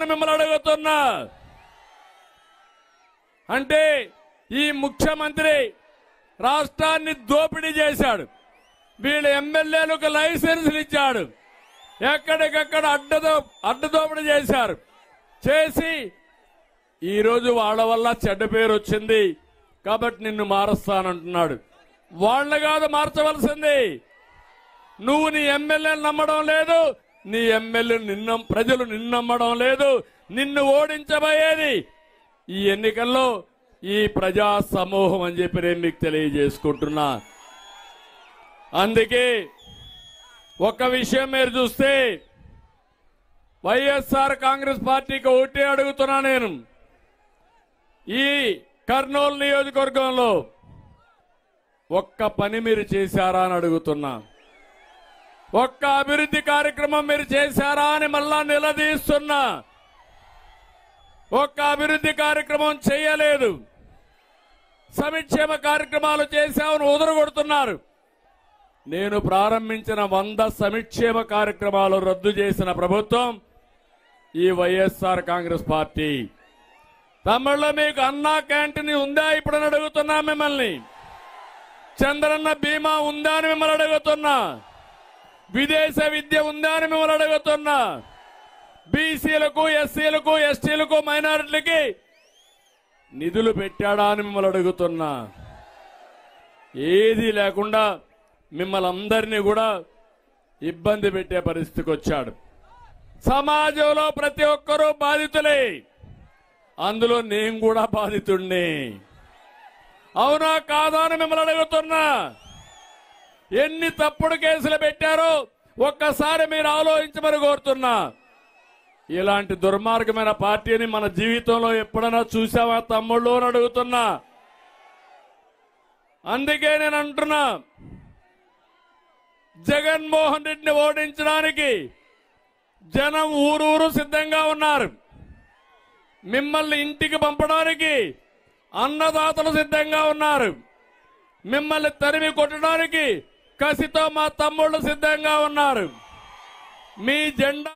అని మిమ్మల్ని అడుగుతున్నా. అంటే ఈ ముఖ్యమంత్రి రాష్ట్రాన్ని దోపిడీ చేశాడు. వీళ్ళ ఎమ్మెల్యేలకు లైసెన్సులు ఇచ్చాడు. ఎక్కడికక్కడ అడ్డదోపిడీ చేశారు. చేసి ఈరోజు వాళ్ళ వల్ల చెడ్డ పేరు వచ్చింది కాబట్టి నిన్ను మారుస్తానంటున్నాడు. వాళ్ళని కాదు మార్చవలసింది. నువ్వు నీ ఎమ్మెల్యేని నమ్మడం లేదు, నీ ఎమ్మెల్యే ప్రజలు నిన్ను నమ్మడం లేదు. నిన్ను ఓడించబోయేది ఈ ఎన్నికల్లో ఈ ప్రజా సమూహం అని చెప్పి నేను మీకు తెలియజేసుకుంటున్నా. అందుకే ఒక విషయం మీరు చూస్తే వైఎస్ఆర్ కాంగ్రెస్ పార్టీకి ఓటే అడుగుతున్నా. నేను ఈ కర్నూలు నియోజకవర్గంలో ఒక్క పని మీరు చేశారా అని అడుగుతున్నా. ఒక్క అభివృద్ధి కార్యక్రమం మీరు చేశారా అని మళ్ళా నిలదీస్తున్నా. ఒక్క అభివృద్ధి కార్యక్రమం చేయలేదు. సంక్షేమ కార్యక్రమాలు చేశామని ఉదరగొడుతున్నారు. నేను ప్రారంభించిన 100 సంక్షేమ కార్యక్రమాలు రద్దు చేసిన ప్రభుత్వం ఈ వైఎస్ఆర్ కాంగ్రెస్ పార్టీ. తమిళలో మీకు అన్నా క్యాంటీన్ ఉందా ఇప్పుడు అని అడుగుతున్నా మిమ్మల్ని. చంద్రన్న బీమా ఉందా అని మిమ్మల్ని అడుగుతున్నా. విదేశ విద్య ఉందా అని మిమ్మల్ని అడుగుతున్నా. బీసీలకు, ఎస్సీలకు, ఎస్టీలకు, మైనారిటీలకి నిధులు పెట్టాడా అని మిమ్మల్ని అడుగుతున్నా. ఏది లేకుండా మిమ్మల్ని అందరినీ కూడా ఇబ్బంది పెట్టే పరిస్థితికి వచ్చాడు. సమాజంలో ప్రతి ఒక్కరూ బాధితులే, అందులో నేను కూడా బాధితుడిని. అవునా కాదా అని మిమ్మల్ని అడుగుతున్నా. ఎన్ని తప్పుడు కేసులు పెట్టారో ఒక్కసారి మీరు ఆలోచించమని కోరుతున్నా. ఇలాంటి దుర్మార్గమైన పార్టీని మన జీవితంలో ఎప్పుడైనా చూసావా తమ్ముళ్ళు అని అడుగుతున్నా. అందుకే నేను అంటున్నా, జగన్మోహన్ రెడ్డిని ఓడించడానికి జనం ఊరూరు సిద్ధంగా ఉన్నారు. మిమ్మల్ని ఇంటికి పంపడానికి అన్నదాతలు సిద్ధంగా ఉన్నారు. మిమ్మల్ని తరిమి కొట్టడానికి కసితో మా తమ్ముళ్ళు సిద్ధంగా ఉన్నారు. మీ జెండా